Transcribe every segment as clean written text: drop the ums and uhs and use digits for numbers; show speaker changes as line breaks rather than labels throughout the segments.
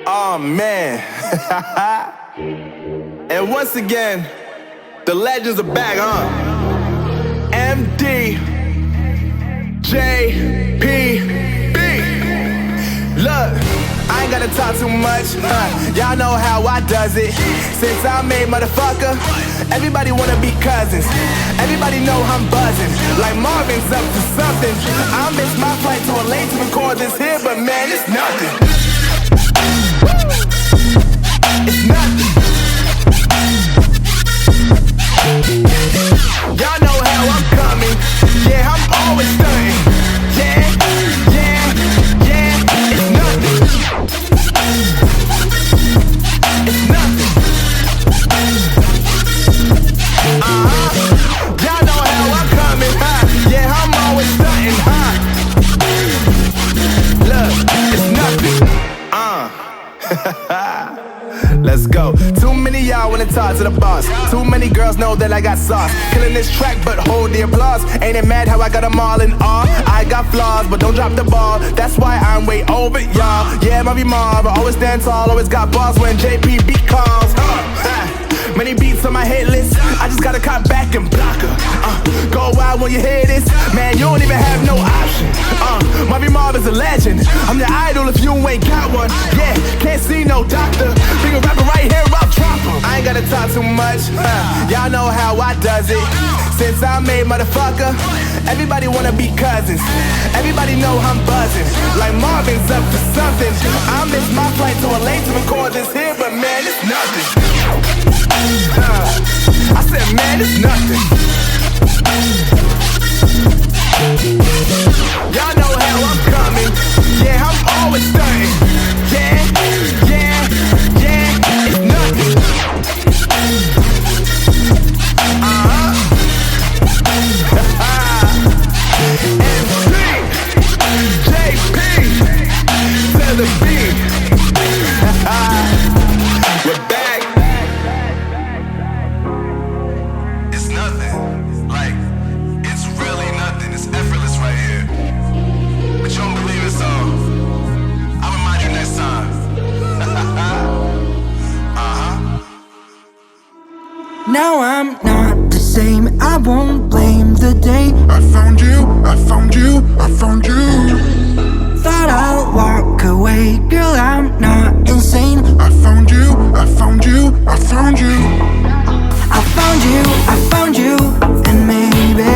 Oh man. And once again, the legends are back, huh? MD JPB. Look, I ain't gotta talk too much. Y'all know how I does it. Since I made motherfucker, everybody wanna be cousins. Everybody know I'm buzzing. Like Marvin's up to something. I missed my flight to LA to record this here, but man, it's nothing. It's nothing. Y'all know how I'm coming. Yeah, I'm always stunning. Yeah, yeah, yeah. It's nothing. It's nothing. Y'all know how I'm coming, huh? Yeah, I'm always stunting, huh? Look, it's nothing. Let's go. Too many y'all wanna talk to the boss. Too many girls know that I got sauce. Killing this track, but hold the applause. Ain't it mad how I got them all in awe? I got flaws, but don't drop the ball. That's why I'm way over it, y'all. Yeah, Marvy Marv, I always stand tall. Always got balls when JPB calls. Many beats on my hit list. I just gotta cut back and block her. Go wild when you hear this. Man, you don't even have no option. Marvy Marv is a legend. I'm the idol if you ain't got one. Yeah, can't see no doctor. Bring a rapper right here, I'll drop him. I ain't gotta talk too much. Y'all know how I does it. Since I made motherfucker, everybody wanna be cousins. Everybody know I'm buzzing. Like Marvin's up to something. I missed my flight to LA to record this here, but man, it's nothing. I said, man, it's nothing. Y'all know how I'm coming. Yeah, I'm always stunning. Yeah, yeah, yeah. It's nothing. MC, JP, to the beat. We're back. It's nothing. Like, it's really nothing. It's effortless right here. But you don't believe it, so I'll remind you next time.
Now I'm not the same, I won't blame the day
I found you, I found you, I found you.
thought I'll walk away. Girl, I'm not insane.
I found you, I found you, I found you.
I found you, I found you, and maybe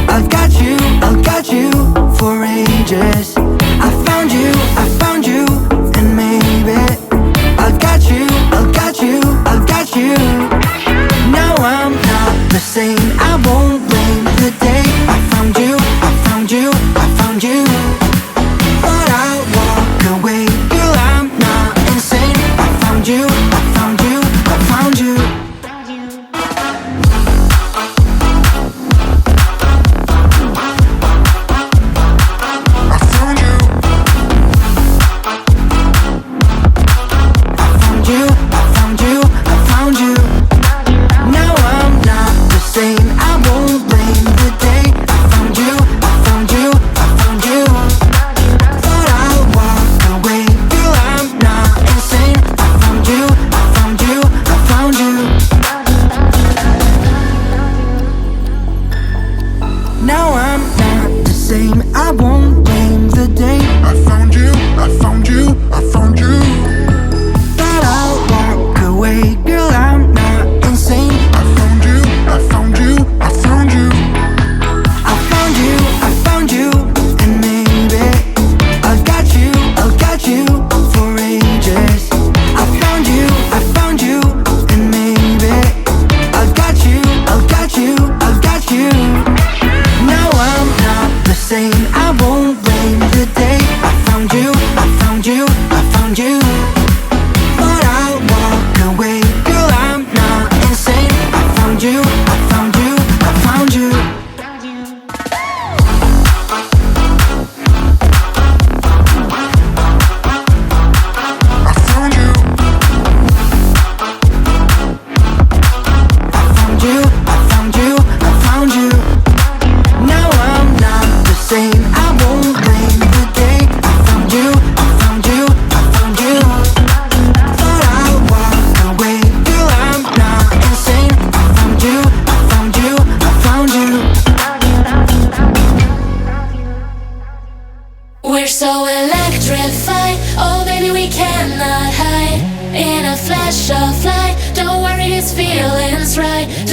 I've got you for ages. I found you, and maybe I've got you, I've got you. Now I'm not the same, I won't blame the day. I found you, I found you, I found you. Thought I'd walk away, girl, I'm not insane. I found you, I found you, I found you.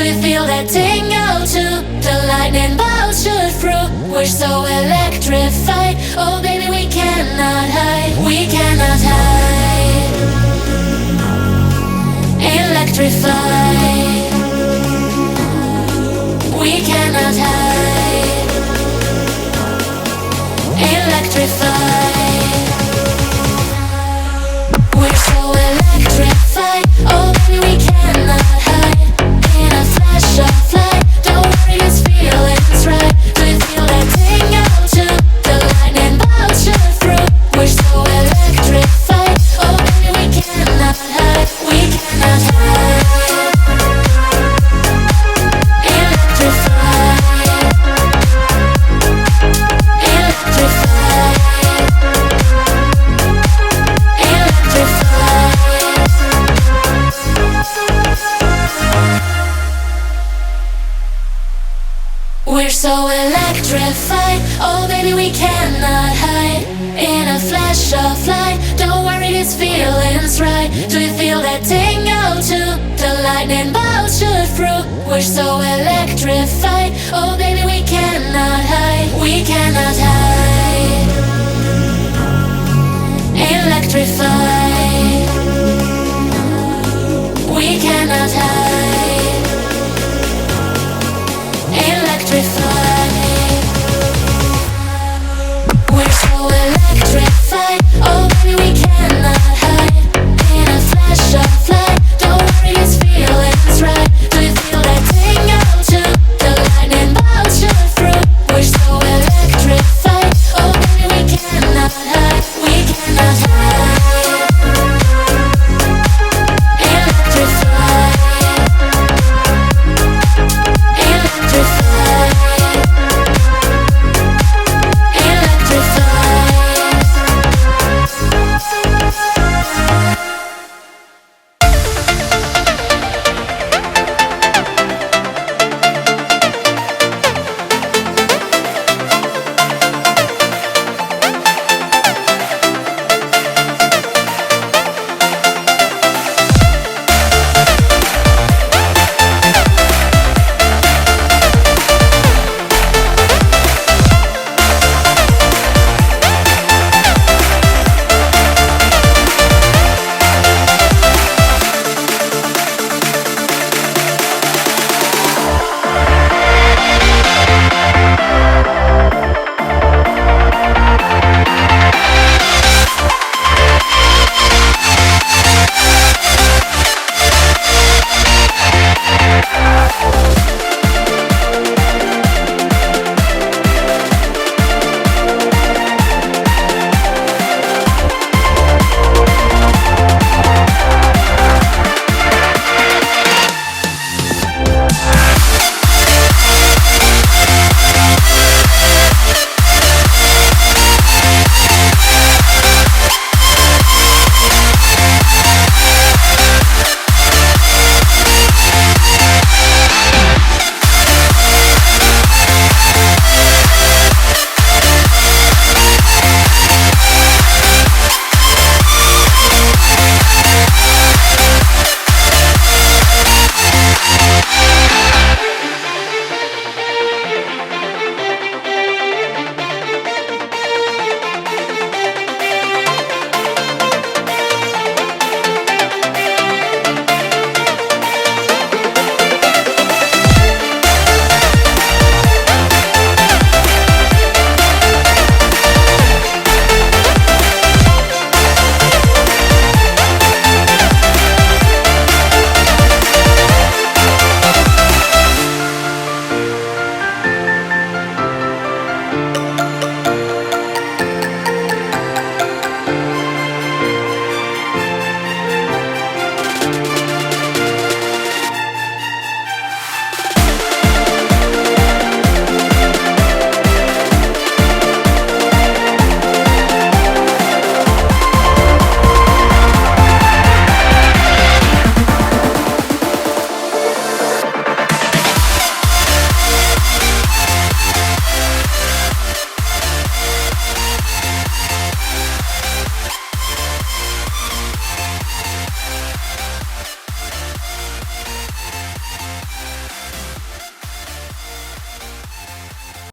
you feel that tingle too? The lightning bolts shoot through. We're so electrified. Oh baby, we cannot hide. We cannot hide. Electrified. We cannot hide. Electrified. We're so electrified. Oh baby, we cannot hide. In a flash of light. Don't worry, this feeling's right. Do you feel that tingle too? The lightning bolts shoot through. We're so electrified. Oh baby, we cannot hide. We cannot hide. Electrified. Electrified. We're so electrified. Oh baby, we cannot hide. In a flash of light. Don't worry, this feeling's right. Do you feel that tingle too? The lightning bolts shoot through. We're so electrified. Oh baby, we cannot hide. We cannot hide. Electrified. We cannot hide.